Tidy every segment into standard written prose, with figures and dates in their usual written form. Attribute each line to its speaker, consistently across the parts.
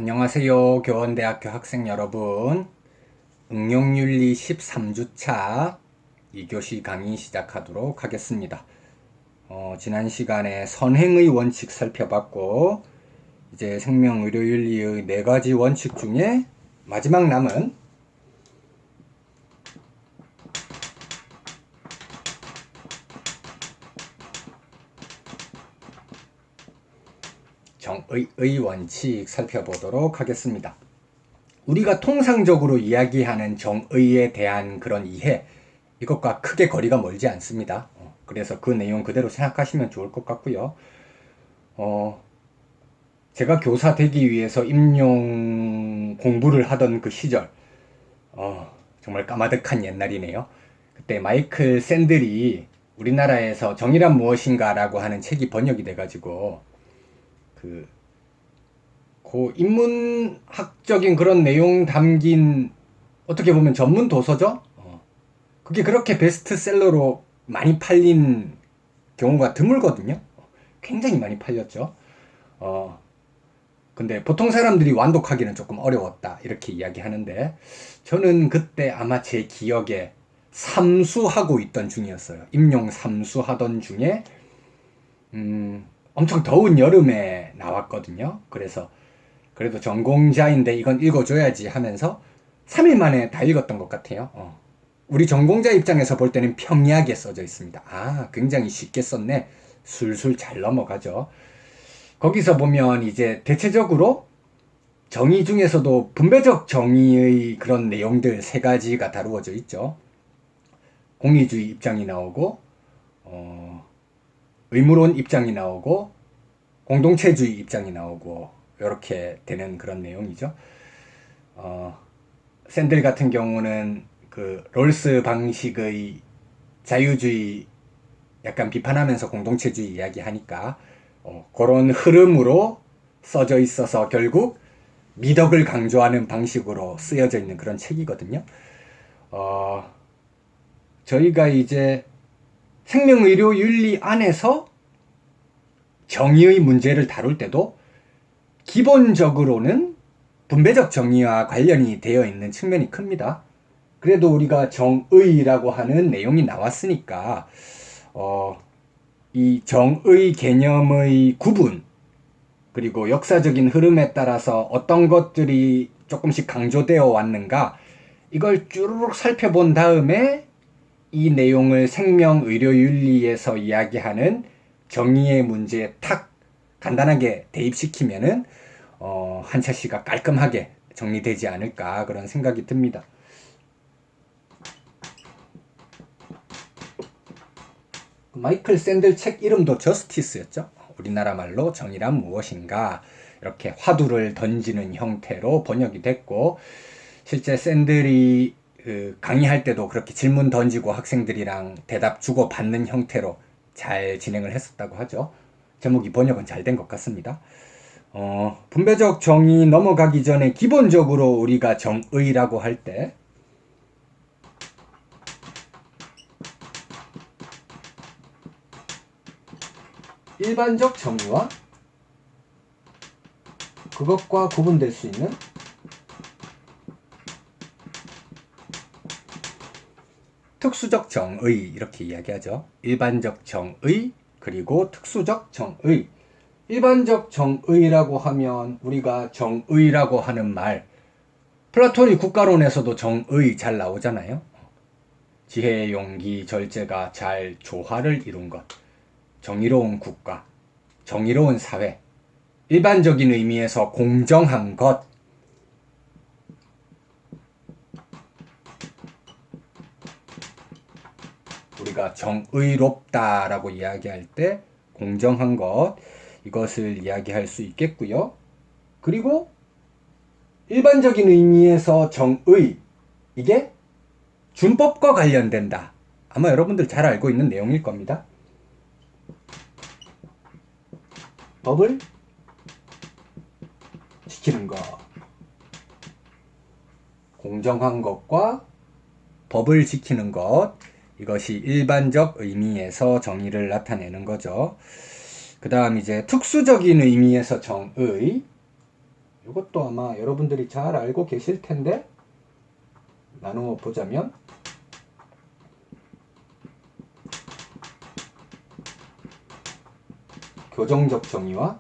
Speaker 1: 안녕하세요. 교원대학교 학생 여러분. 응용윤리 13주차 2교시 강의 시작하도록 하겠습니다. 지난 시간에 선행의 원칙 살펴봤고, 이제 생명의료윤리의 4가지 원칙 중에 마지막 남은 정의의 원칙 살펴보도록 하겠습니다. 우리가 통상적으로 이야기하는 정의에 대한 그런 이해, 이것과 크게 거리가 멀지 않습니다. 그래서 그 내용 그대로 생각하시면 좋을 것 같고요. 제가 교사 되기 위해서 임용 공부를 하던 그 시절, 정말 까마득한 옛날이네요. 그때 마이클 샌들이 우리나라에서 정의란 무엇인가 라고 하는 책이 번역이 돼가지고, 그 인문학적인 그런 내용 담긴 어떻게 보면 전문 도서죠? 그게 그렇게 베스트셀러로 많이 팔린 경우가 드물거든요. 굉장히 많이 팔렸죠. 근데 보통 사람들이 완독하기는 조금 어려웠다 이렇게 이야기하는데 저는 그때 아마 제 기억에 삼수하고 있던 중이었어요. 임용 삼수하던 중에 엄청 더운 여름에 나왔거든요. 그래서 그래도 전공자인데 이건 읽어줘야지 하면서 3일 만에 다 읽었던 것 같아요. 우리 전공자 입장에서 볼 때는 평이하게 써져 있습니다. 아, 굉장히 쉽게 썼네. 술술 잘 넘어가죠. 거기서 보면 이제 대체적으로 정의 중에서도 분배적 정의의 그런 내용들 3가지가 다루어져 있죠. 공리주의 입장이 나오고, 의무론 입장이 나오고, 공동체주의 입장이 나오고, 이렇게 되는 그런 내용이죠. 샌들 같은 경우는 그 롤스 방식의 자유주의 약간 비판하면서 공동체주의 이야기하니까 그런 흐름으로 써져 있어서 결국 미덕을 강조하는 방식으로 쓰여져 있는 그런 책이거든요. 저희가 이제 생명의료윤리 안에서 정의의 문제를 다룰 때도 기본적으로는 분배적 정의와 관련이 되어 있는 측면이 큽니다. 그래도 우리가 정의라고 하는 내용이 나왔으니까 이 정의 개념의 구분 그리고 역사적인 흐름에 따라서 어떤 것들이 조금씩 강조되어 왔는가 이걸 쭈르륵 살펴본 다음에 이 내용을 생명의료윤리에서 이야기하는 정의의 문제에 탁 간단하게 대입시키면은 한 차시가 깔끔하게 정리되지 않을까 그런 생각이 듭니다. 마이클 샌들 책 이름도 저스티스였죠. 우리나라 말로 정의란 무엇인가 이렇게 화두를 던지는 형태로 번역이 됐고 실제 샌들이 강의할 때도 그렇게 질문 던지고 학생들이랑 대답 주고 받는 형태로 잘 진행을 했었다고 하죠. 제목이 번역은 잘 된 것 같습니다. 분배적 정의 넘어가기 전에 기본적으로 우리가 정의라고 할 때 일반적 정의와 그것과 구분될 수 있는 특수적 정의 이렇게 이야기하죠. 일반적 정의 그리고 특수적 정의. 일반적 정의라고 하면 우리가 정의라고 하는 말 플라톤이 국가론에서도 정의 잘 나오잖아요. 지혜, 용기, 절제가 잘 조화를 이룬 것. 정의로운 국가, 정의로운 사회. 일반적인 의미에서 공정한 것. 우리가 정의롭다라고 이야기할 때 공정한 것 이것을 이야기할 수 있겠고요. 그리고 일반적인 의미에서 정의 이게 준법과 관련된다. 아마 여러분들 잘 알고 있는 내용일 겁니다. 법을 지키는 것. 공정한 것과 법을 지키는 것. 이것이 일반적 의미에서 정의를 나타내는 거죠. 그 다음 이제 특수적인 의미에서 정의. 이것도 아마 여러분들이 잘 알고 계실 텐데 나누어 보자면 교정적 정의와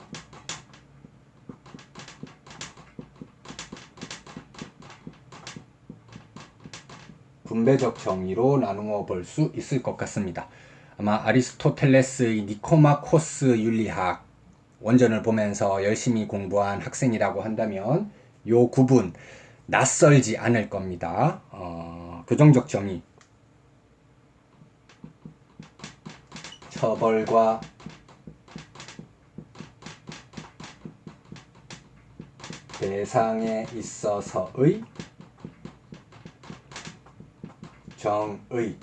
Speaker 1: 분배적 정의로 나누어 볼 수 있을 것 같습니다. 아마 아리스토텔레스의 니코마코스 윤리학 원전을 보면서 열심히 공부한 학생이라고 한다면 요 구분 낯설지 않을 겁니다. 교정적 정의, 처벌과 배상에 있어서의 정의,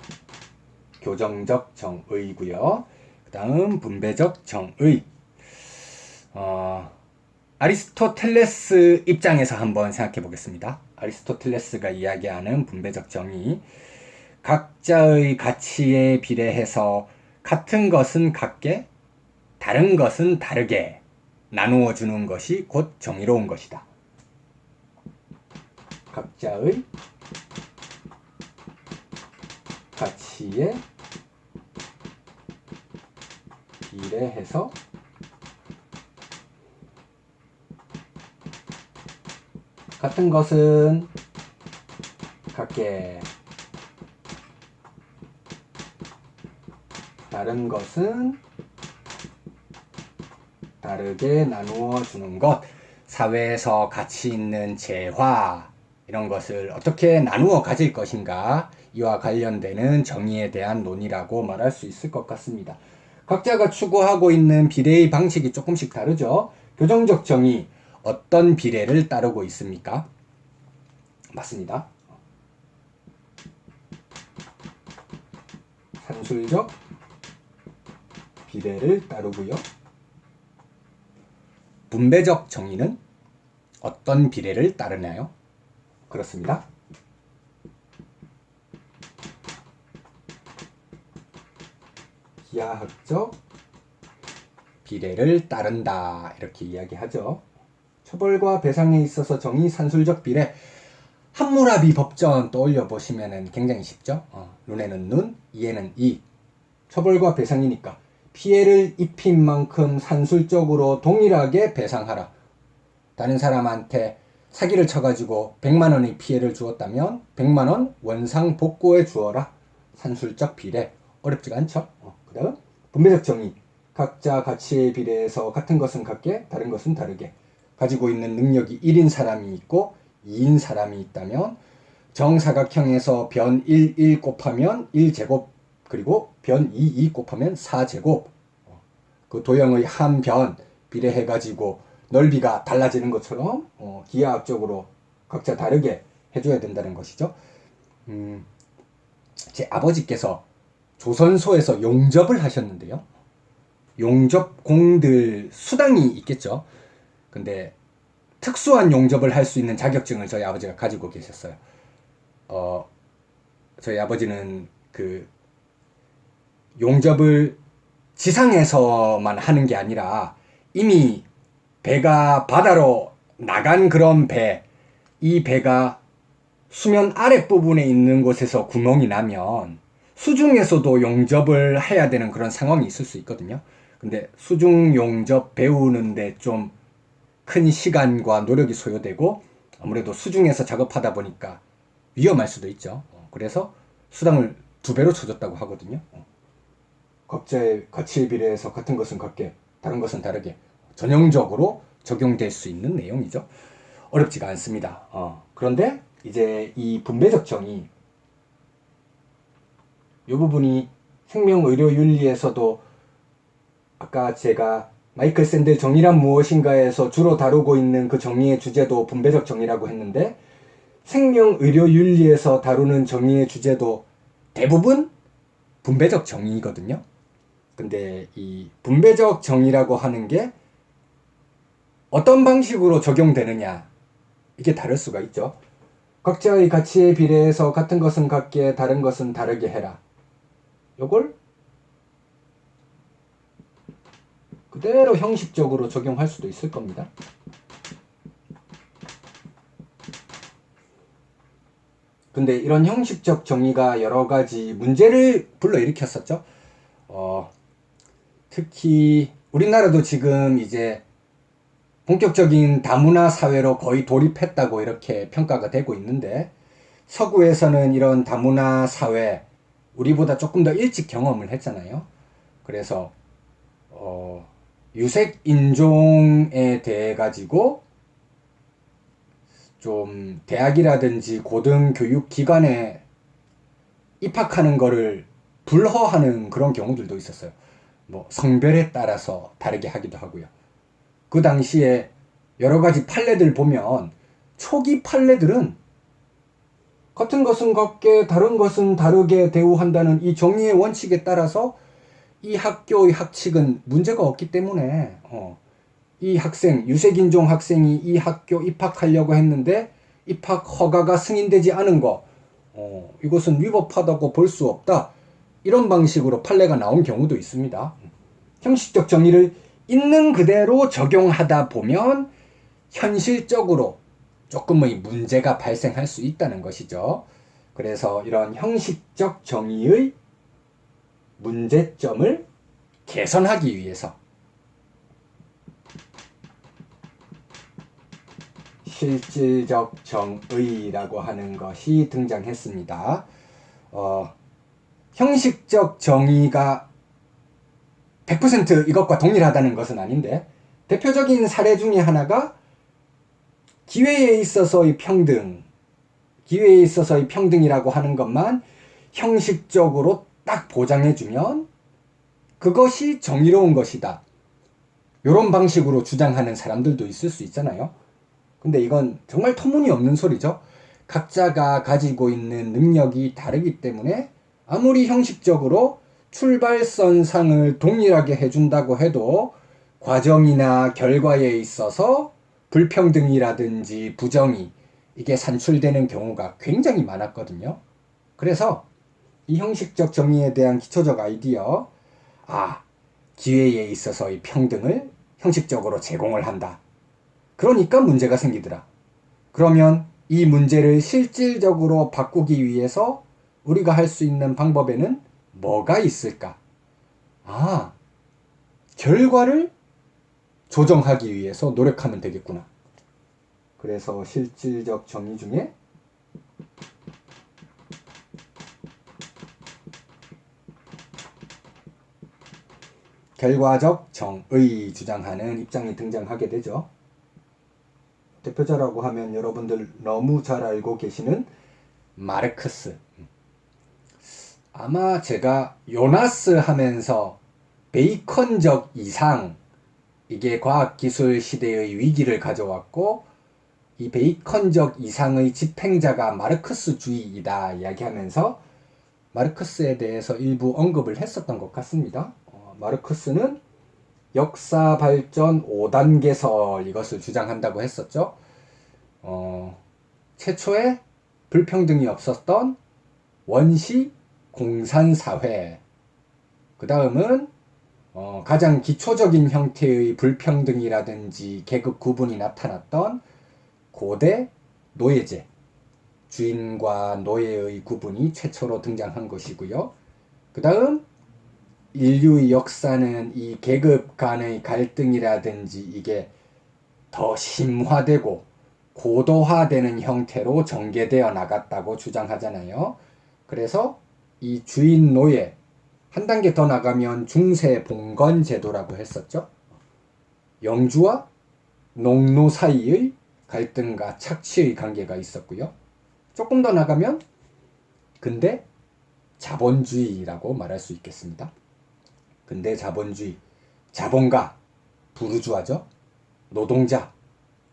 Speaker 1: 교정적 정의고요. 그 다음 분배적 정의. 아리스토텔레스 입장에서 한번 생각해 보겠습니다. 아리스토텔레스가 이야기하는 분배적 정의. 각자의 가치에 비례해서 같은 것은 같게, 다른 것은 다르게 나누어 주는 것이 곧 정의로운 것이다. 각자의 가치에 비례해서 같은 것은 같게, 다른 것은 다르게 나누어 주는 것, 사회에서 가치 있는 재화 이런 것을 어떻게 나누어 가질 것인가, 이와 관련되는 정의에 대한 논의라고 말할 수 있을 것 같습니다. 각자가 추구하고 있는 비례의 방식이 조금씩 다르죠. 교정적 정의, 어떤 비례를 따르고 있습니까? 맞습니다. 산술적 비례를 따르고요. 분배적 정의는 어떤 비례를 따르나요? 그렇습니다. 기하학적 비례를 따른다 이렇게 이야기하죠. 처벌과 배상에 있어서 정의, 산술적 비례, 함무라비 법전 떠올려 보시면 굉장히 쉽죠. 눈에는 눈, 이에는 이. 처벌과 배상이니까 피해를 입힌 만큼 산술적으로 동일하게 배상하라. 다른 사람한테 사기를 쳐가지고 100만 원의 피해를 주었다면 100만 원 원상 복구해 주어라. 산술적 비례. 어렵지가 않죠. 그 다음 분배적 정의. 각자 가치에 비례해서 같은 것은 같게, 다른 것은 다르게. 가지고 있는 능력이 1인 사람이 있고 2인 사람이 있다면 정사각형에서 변 1, 1 곱하면 1제곱, 그리고 변 2, 2 곱하면 4제곱. 그 도형의 한 변 비례해가지고 넓이가 달라지는 것처럼 기하학적으로 각자 다르게 해줘야 된다는 것이죠. 제 아버지께서 조선소에서 용접을 하셨는데요. 용접공들 수당이 있겠죠. 근데 특수한 용접을 할 수 있는 자격증을 저희 아버지가 가지고 계셨어요. 저희 아버지는 그 용접을 지상에서만 하는 게 아니라 이미 배가 바다로 나간 그런 배, 이 배가 수면 아랫부분에 있는 곳에서 구멍이 나면 수중에서도 용접을 해야 되는 그런 상황이 있을 수 있거든요. 근데 수중 용접 배우는데 좀 큰 시간과 노력이 소요되고 아무래도 수중에서 작업하다 보니까 위험할 수도 있죠. 그래서 수당을 2배로 쳐줬다고 하거든요. 각자의 가치에 비례해서 같은 것은 같게, 다른 것은 다르게 전형적으로 적용될 수 있는 내용이죠. 어렵지가 않습니다. 그런데 이제 이 분배적 정의, 이 부분이 생명의료윤리에서도 아까 제가 마이클 샌델 정의란 무엇인가에서 주로 다루고 있는 그 정의의 주제도 분배적 정의라고 했는데, 생명의료윤리에서 다루는 정의의 주제도 대부분 분배적 정의거든요. 근데 이 분배적 정의라고 하는 게 어떤 방식으로 적용되느냐, 이게 다를 수가 있죠. 각자의 가치에 비례해서 같은 것은 같게, 다른 것은 다르게 해라. 요걸 그대로 형식적으로 적용할 수도 있을 겁니다. 근데 이런 형식적 정의가 여러 가지 문제를 불러일으켰었죠. 특히 우리나라도 지금 이제 본격적인 다문화 사회로 거의 돌입했다고 이렇게 평가가 되고 있는데, 서구에서는 이런 다문화 사회 우리보다 조금 더 일찍 경험을 했잖아요. 그래서 유색 인종에 대해 가지고 좀 대학이라든지 고등교육 기관에 입학하는 거를 불허하는 그런 경우들도 있었어요. 뭐 성별에 따라서 다르게 하기도 하고요. 그 당시에 여러 가지 판례들 보면 초기 판례들은 같은 것은 같게 다른 것은 다르게 대우한다는 이 정의의 원칙에 따라서 이 학교의 학칙은 문제가 없기 때문에 이 학생, 유색인종 학생이 이 학교 입학하려고 했는데 입학 허가가 승인되지 않은 거, 이것은 위법하다고 볼 수 없다. 이런 방식으로 판례가 나온 경우도 있습니다. 형식적 정의를 있는 그대로 적용하다 보면 현실적으로 조금의 문제가 발생할 수 있다는 것이죠. 그래서 이런 형식적 정의의 문제점을 개선하기 위해서 실질적 정의라고 하는 것이 등장했습니다. 형식적 정의가 100% 이것과 동일하다는 것은 아닌데, 대표적인 사례 중에 하나가 기회에 있어서의 평등, 기회에 있어서의 평등이라고 하는 것만 형식적으로 딱 보장해주면 그것이 정의로운 것이다. 이런 방식으로 주장하는 사람들도 있을 수 있잖아요. 근데 이건 정말 터무니없는 소리죠. 각자가 가지고 있는 능력이 다르기 때문에 아무리 형식적으로 출발선상을 동일하게 해준다고 해도 과정이나 결과에 있어서 불평등이라든지 부정이 이게 산출되는 경우가 굉장히 많았거든요. 그래서 이 형식적 정의에 대한 기초적 아이디어, 기회에 있어서의 평등을 형식적으로 제공을 한다. 그러니까 문제가 생기더라. 그러면 이 문제를 실질적으로 바꾸기 위해서 우리가 할 수 있는 방법에는 뭐가 있을까? 결과를 조정하기 위해서 노력하면 되겠구나. 그래서 실질적 정의 중에 결과적 정의 주장하는 입장이 등장하게 되죠. 대표자라고 하면 여러분들 너무 잘 알고 계시는 마르크스. 아마 제가 요나스 하면서 베이컨적 이상, 이게 과학기술 시대의 위기를 가져왔고 이 베이컨적 이상의 집행자가 마르크스주의이다 이야기하면서 마르크스에 대해서 일부 언급을 했었던 것 같습니다. 마르크스는 역사 발전 5단계설 이것을 주장한다고 했었죠. 최초에 불평등이 없었던 원시 공산사회, 그 다음은 가장 기초적인 형태의 불평등이라든지 계급 구분이 나타났던 고대 노예제, 주인과 노예의 구분이 최초로 등장한 것이고요. 그 다음 인류의 역사는 이 계급 간의 갈등이라든지 이게 더 심화되고 고도화되는 형태로 전개되어 나갔다고 주장하잖아요. 그래서 이 주인 노예, 한 단계 더 나가면 중세 봉건 제도라고 했었죠. 영주와 농노 사이의 갈등과 착취의 관계가 있었고요. 조금 더 나가면 근대 자본주의라고 말할 수 있겠습니다. 근대 자본주의, 자본가, 부르주아죠. 노동자,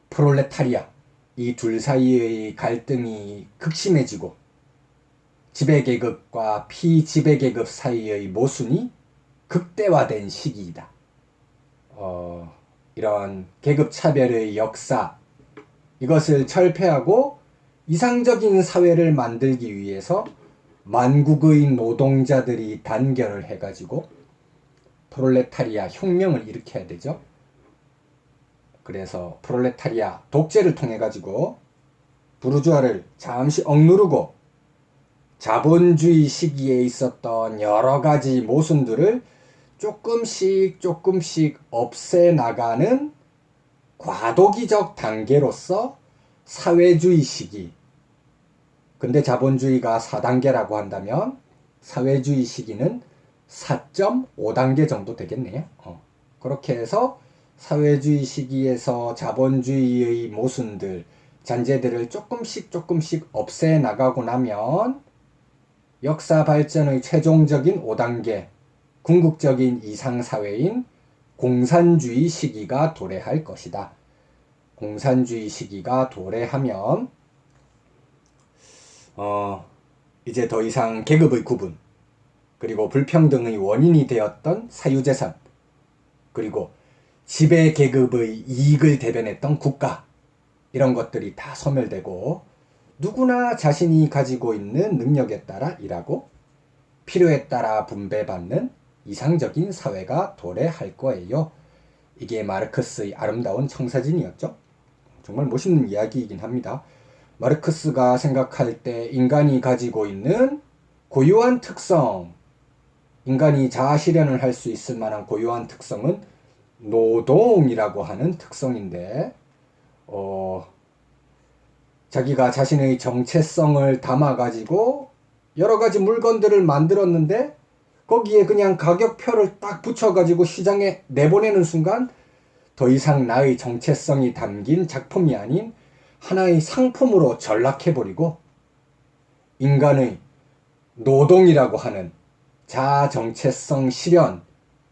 Speaker 1: 프롤레타리아, 이 둘 사이의 갈등이 극심해지고 지배계급과 피지배계급 사이의 모순이 극대화된 시기이다. 이런 계급차별의 역사, 이것을 철폐하고 이상적인 사회를 만들기 위해서 만국의 노동자들이 단결을 해가지고 프롤레타리아 혁명을 일으켜야 되죠. 그래서 프롤레타리아 독재를 통해 가지고 부르주아를 잠시 억누르고 자본주의 시기에 있었던 여러 가지 모순들을 조금씩 없애나가는 과도기적 단계로서 사회주의 시기. 근데 자본주의가 4단계라고 한다면 사회주의 시기는 4.5단계 정도 되겠네요. 그렇게 해서 사회주의 시기에서 자본주의의 모순들, 잔재들을 조금씩 없애나가고 나면 역사 발전의 최종적인 5단계, 궁극적인 이상사회인 공산주의 시기가 도래할 것이다. 공산주의 시기가 도래하면 이제 더 이상 계급의 구분, 그리고 불평등의 원인이 되었던 사유재산, 그리고 지배계급의 이익을 대변했던 국가, 이런 것들이 다 소멸되고 누구나 자신이 가지고 있는 능력에 따라 일하고 필요에 따라 분배받는 이상적인 사회가 도래할 거예요. 이게 마르크스의 아름다운 청사진이었죠. 정말 멋있는 이야기이긴 합니다. 마르크스가 생각할 때 인간이 가지고 있는 고유한 특성, 인간이 자아실현을 할 수 있을 만한 고유한 특성은 노동이라고 하는 특성인데 자기가 자신의 정체성을 담아가지고 여러 가지 물건들을 만들었는데 거기에 그냥 가격표를 딱 붙여가지고 시장에 내보내는 순간 더 이상 나의 정체성이 담긴 작품이 아닌 하나의 상품으로 전락해버리고 인간의 노동이라고 하는 자아 정체성 실현,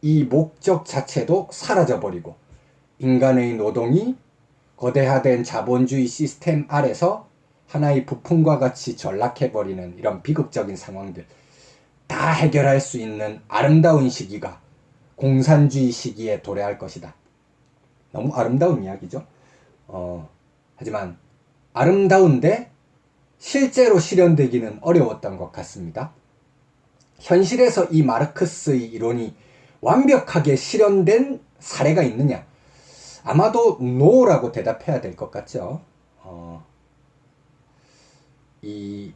Speaker 1: 이 목적 자체도 사라져버리고 인간의 노동이 거대화된 자본주의 시스템 아래서 하나의 부품과 같이 전락해버리는 이런 비극적인 상황들 다 해결할 수 있는 아름다운 시기가 공산주의 시기에 도래할 것이다. 너무 아름다운 이야기죠. 하지만 아름다운데 실제로 실현되기는 어려웠던 것 같습니다. 현실에서 이 마르크스의 이론이 완벽하게 실현된 사례가 있느냐? 아마도 no라고 대답해야 될 것 같죠. 이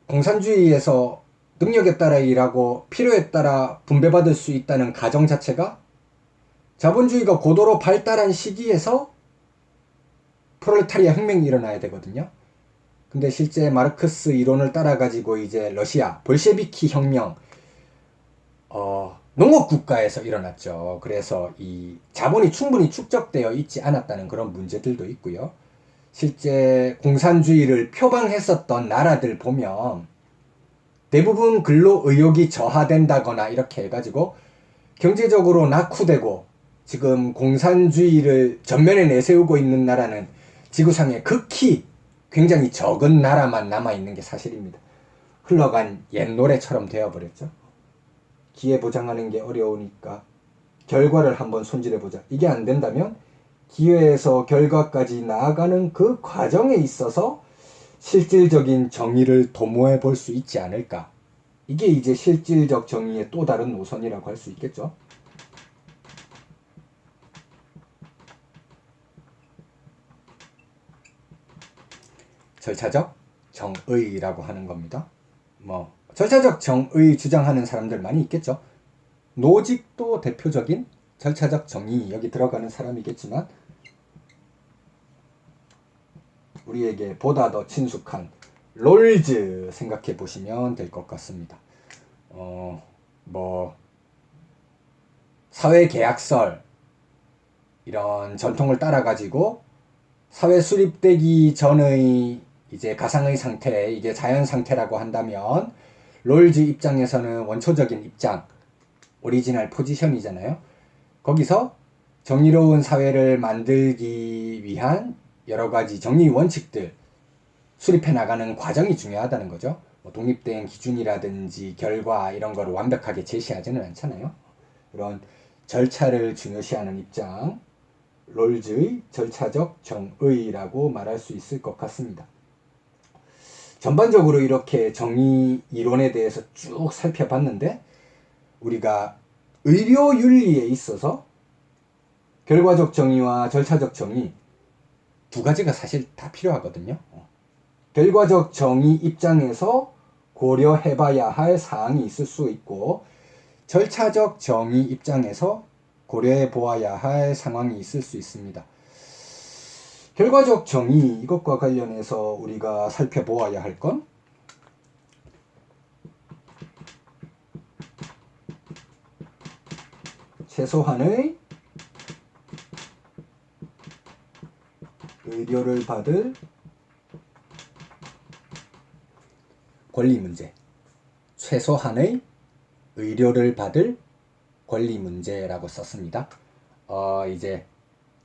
Speaker 1: 공산주의에서 능력에 따라 일하고 필요에 따라 분배받을 수 있다는 가정 자체가 자본주의가 고도로 발달한 시기에서 프롤레타리아 혁명이 일어나야 되거든요. 근데 실제 마르크스 이론을 따라가지고 이제 러시아 볼셰비키 혁명, 농업 국가에서 일어났죠. 그래서 이 자본이 충분히 축적되어 있지 않았다는 그런 문제들도 있고요. 실제 공산주의를 표방했었던 나라들 보면 대부분 근로 의욕이 저하된다거나 이렇게 해가지고 경제적으로 낙후되고 지금 공산주의를 전면에 내세우고 있는 나라는 지구상에 극히 굉장히 적은 나라만 남아있는 게 사실입니다. 흘러간 옛 노래처럼 되어버렸죠. 기회 보장하는 게 어려우니까 결과를 한번 손질해보자. 이게 안 된다면 기회에서 결과까지 나아가는 그 과정에 있어서 실질적인 정의를 도모해 볼 수 있지 않을까. 이게 이제 실질적 정의의 또 다른 노선이라고 할 수 있겠죠. 절차적 정의라고 하는 겁니다. 절차적 정의 주장하는 사람들 많이 있겠죠. 노직도 대표적인 절차적 정의 여기 들어가는 사람이겠지만 우리에게 보다 더 친숙한 롤즈 생각해 보시면 될 것 같습니다. 사회계약설 이런 전통을 따라 가지고 사회 수립되기 전의 이제 가상의 상태, 이게 자연 상태라고 한다면 롤즈 입장에서는 원초적인 입장, 오리지널 포지션이잖아요. 거기서 정의로운 사회를 만들기 위한 여러 가지 정의 원칙들 수립해 나가는 과정이 중요하다는 거죠. 독립된 기준이라든지 결과 이런 거를 완벽하게 제시하지는 않잖아요. 그런 절차를 중요시하는 입장, 롤즈의 절차적 정의라고 말할 수 있을 것 같습니다. 전반적으로 이렇게 정의 이론에 대해서 쭉 살펴봤는데 우리가 의료윤리에 있어서 결과적 정의와 절차적 정의 두 가지가 사실 다 필요하거든요. 결과적 정의 입장에서 고려해봐야 할 사항이 있을 수 있고, 절차적 정의 입장에서 고려해 보아야 할 상황이 있을 수 있습니다. 결과적 정의, 이것과 관련해서 우리가 살펴보아야 할 건 최소한의 의료를 받을 권리 문제, 최소한의 의료를 받을 권리 문제라고 썼습니다. 이제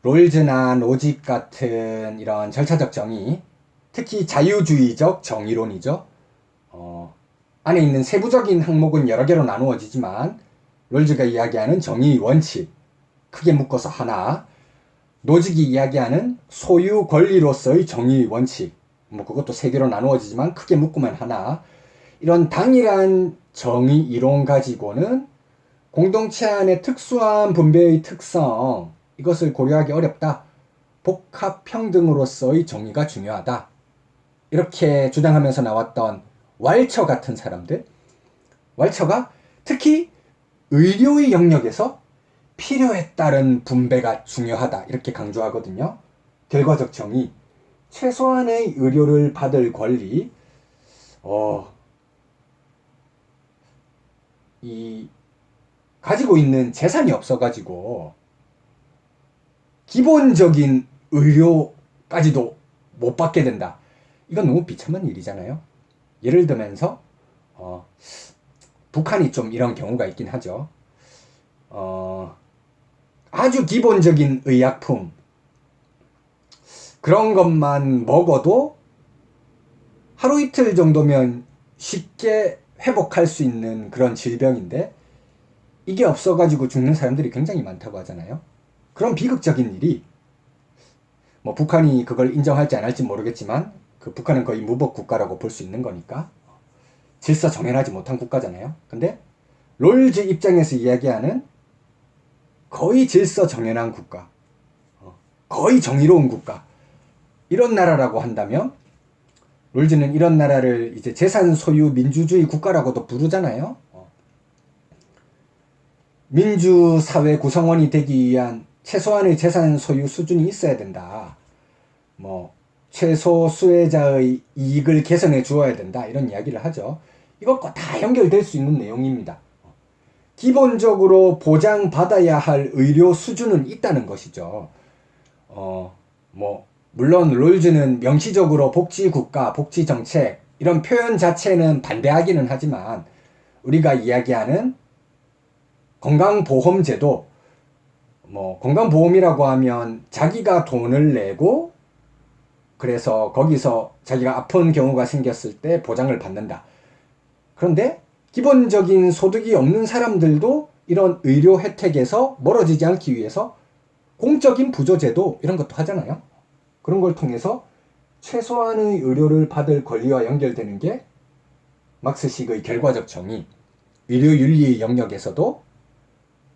Speaker 1: 롤즈나 노집 같은 이런 절차적 정의, 특히 자유주의적 정의론이죠. 안에 있는 세부적인 항목은 여러 개로 나누어지지만 롤즈가 이야기하는 정의 원칙, 크게 묶어서 하나, 노직이 이야기하는 소유 권리로서의 정의 원칙, 뭐 그것도 세 개로 나누어지지만 크게 묶으면 하나, 이런 당일한 정의 이론 가지고는 공동체 안의 특수한 분배의 특성, 이것을 고려하기 어렵다. 복합평등으로서의 정의가 중요하다. 이렇게 주장하면서 나왔던 왈처 같은 사람들, 왈처가 특히 의료의 영역에서 필요에 따른 분배가 중요하다, 이렇게 강조하거든요. 결과적 정의, 최소한의 의료를 받을 권리, 가지고 있는 재산이 없어가지고 기본적인 의료까지도 못 받게 된다. 이건 너무 비참한 일이잖아요. 예를 들면서 북한이 좀 이런 경우가 있긴 하죠. 아주 기본적인 의약품, 그런 것만 먹어도 하루 이틀 정도면 쉽게 회복할 수 있는 그런 질병인데, 이게 없어가지고 죽는 사람들이 굉장히 많다고 하잖아요. 그런 비극적인 일이, 뭐 북한이 그걸 인정할지 안 할지 모르겠지만 그 북한은 거의 무법 국가라고 볼 수 있는 거니까 질서 정연하지 못한 국가잖아요. 근데 롤즈 입장에서 이야기하는 거의 질서 정연한 국가, 거의 정의로운 국가, 이런 나라라고 한다면 롤즈는 이런 나라를 이제 재산 소유 민주주의 국가라고도 부르잖아요. 민주사회 구성원이 되기 위한 최소한의 재산 소유 수준이 있어야 된다. 뭐 최소 수혜자의 이익을 개선해 주어야 된다. 이런 이야기를 하죠. 이것과 다 연결될 수 있는 내용입니다. 기본적으로 보장받아야 할 의료 수준은 있다는 것이죠. 물론 롤즈는 명시적으로 복지국가, 복지정책 이런 표현 자체는 반대하기는 하지만 우리가 이야기하는 건강보험제도, 건강보험이라고 하면 자기가 돈을 내고 그래서 거기서 자기가 아픈 경우가 생겼을 때 보장을 받는다. 그런데 기본적인 소득이 없는 사람들도 이런 의료 혜택에서 멀어지지 않기 위해서 공적인 부조제도 이런 것도 하잖아요. 그런 걸 통해서 최소한의 의료를 받을 권리와 연결되는 게 막스식의 결과적 정의, 의료윤리의 영역에서도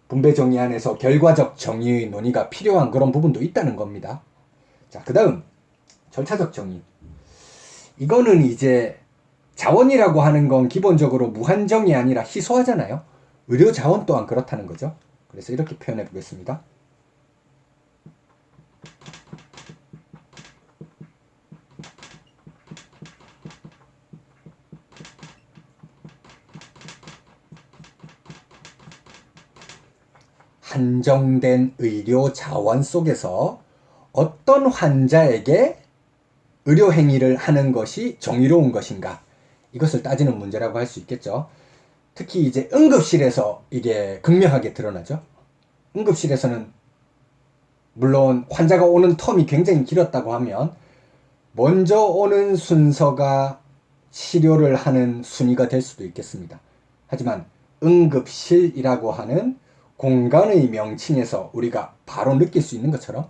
Speaker 1: 분배 정의 안에서 결과적 정의의 논의가 필요한 그런 부분도 있다는 겁니다. 자, 그 다음 절차적 정의. 이거는 이제 자원이라고 하는 건 기본적으로 무한정이 아니라 희소하잖아요. 의료 자원 또한 그렇다는 거죠. 그래서 이렇게 표현해 보겠습니다. 한정된 의료 자원 속에서 어떤 환자에게 의료 행위를 하는 것이 정의로운 것인가, 이것을 따지는 문제라고 할 수 있겠죠. 특히 이제 응급실에서 이게 극명하게 드러나죠. 응급실에서는 물론 환자가 오는 텀이 굉장히 길었다고 하면 먼저 오는 순서가 치료를 하는 순위가 될 수도 있겠습니다. 하지만 응급실이라고 하는 공간의 명칭에서 우리가 바로 느낄 수 있는 것처럼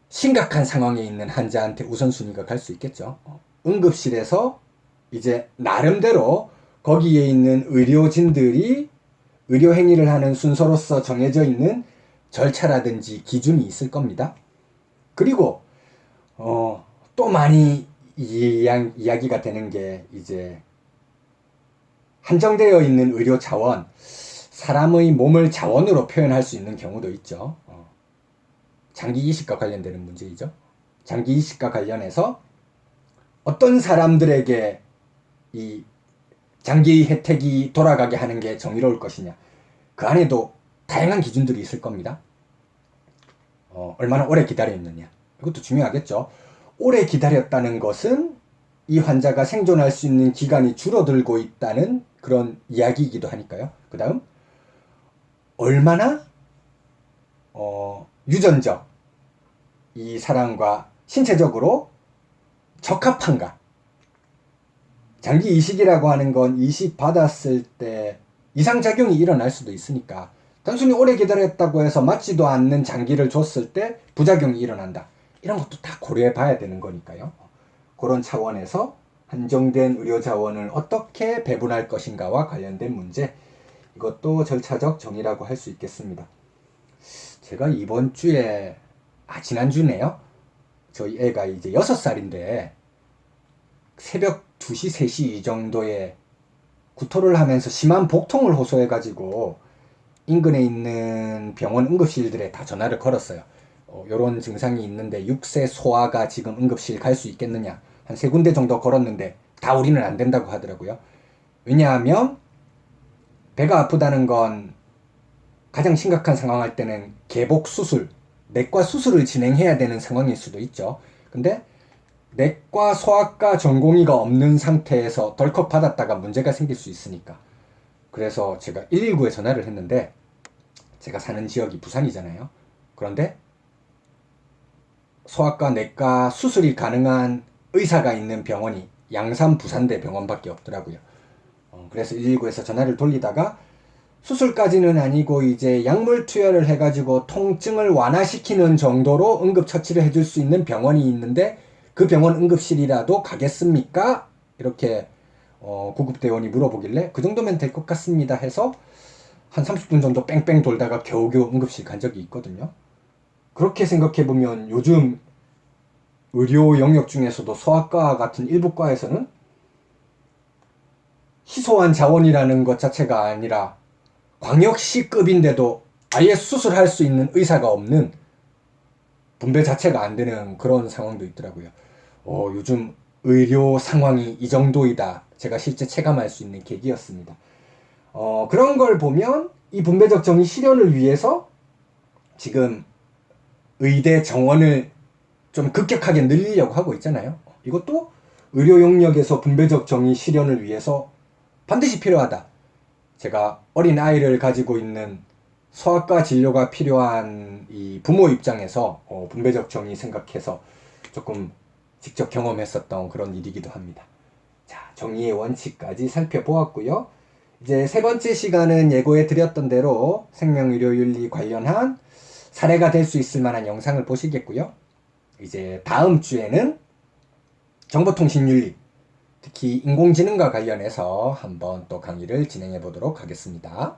Speaker 1: 심각한 상황에 있는 환자한테 우선순위가 갈 수 있겠죠. 응급실에서 이제 나름대로 거기에 있는 의료진들이 의료 행위를 하는 순서로서 정해져 있는 절차라든지 기준이 있을 겁니다. 그리고 또 많이 이야기가 되는 게 이제 한정되어 있는 의료 자원, 사람의 몸을 자원으로 표현할 수 있는 경우도 있죠. 장기 이식과 관련되는 문제이죠. 장기 이식과 관련해서 어떤 사람들에게 이 장기 혜택이 돌아가게 하는 게 정의로울 것이냐. 그 안에도 다양한 기준들이 있을 겁니다. 얼마나 오래 기다렸느냐. 이것도 중요하겠죠. 오래 기다렸다는 것은 이 환자가 생존할 수 있는 기간이 줄어들고 있다는 그런 이야기이기도 하니까요. 그 다음 얼마나 유전적 이 사람과 신체적으로 적합한가. 장기 이식이라고 하는 건 이식 받았을 때 이상작용이 일어날 수도 있으니까 단순히 오래 기다렸다고 해서 맞지도 않는 장기를 줬을 때 부작용이 일어난다. 이런 것도 다 고려해 봐야 되는 거니까요. 그런 차원에서 한정된 의료 자원을 어떻게 배분할 것인가와 관련된 문제, 이것도 절차적 정의라고 할 수 있겠습니다. 제가 이번 주에 지난주네요. 저희 애가 이제 6살인데 새벽 2시, 3시 이 정도에 구토를 하면서 심한 복통을 호소해가지고 인근에 있는 병원 응급실들에 다 전화를 걸었어요. 요런 증상이 있는데 6세 소아가 지금 응급실 갈 수 있겠느냐. 한 3군데 정도 걸었는데 다 우리는 안 된다고 하더라고요. 왜냐하면 배가 아프다는 건 가장 심각한 상황 할 때는 개복 수술, 내과 수술을 진행해야 되는 상황일 수도 있죠. 근데 내과 소아과 전공의가 없는 상태에서 덜컥 받았다가 문제가 생길 수 있으니까. 그래서 제가 119에 전화를 했는데 제가 사는 지역이 부산이잖아요. 그런데 소아과 내과 수술이 가능한 의사가 있는 병원이 양산 부산대 병원밖에 없더라고요. 그래서 119에서 전화를 돌리다가 수술까지는 아니고 이제 약물 투여를 해가지고 통증을 완화시키는 정도로 응급처치를 해줄 수 있는 병원이 있는데 그 병원 응급실이라도 가겠습니까? 이렇게 구급대원이 물어보길래 그 정도면 될 것 같습니다 해서 한 30분 정도 뺑뺑 돌다가 겨우겨우 응급실 간 적이 있거든요. 그렇게 생각해보면 요즘 의료 영역 중에서도 소아과 같은 일부 과에서는 희소한 자원이라는 것 자체가 아니라 광역시급인데도 아예 수술할 수 있는 의사가 없는, 분배 자체가 안 되는 그런 상황도 있더라고요. 요즘 의료 상황이 이 정도이다. 제가 실제 체감할 수 있는 계기였습니다. 그런 걸 보면 이 분배적 정의 실현을 위해서 지금 의대 정원을 좀 급격하게 늘리려고 하고 있잖아요. 이것도 의료 영역에서 분배적 정의 실현을 위해서 반드시 필요하다. 제가 어린 아이를 가지고 있는 소아과 진료가 필요한 이 부모 입장에서 분배적 정의 생각해서 조금 직접 경험했었던 그런 일이기도 합니다. 자, 정의의 원칙까지 살펴보았고요. 이제 세 번째 시간은 예고해 드렸던 대로 생명의료윤리 관련한 사례가 될 수 있을 만한 영상을 보시겠고요. 이제 다음 주에는 정보통신윤리, 특히 인공지능과 관련해서 한번 또 강의를 진행해 보도록 하겠습니다.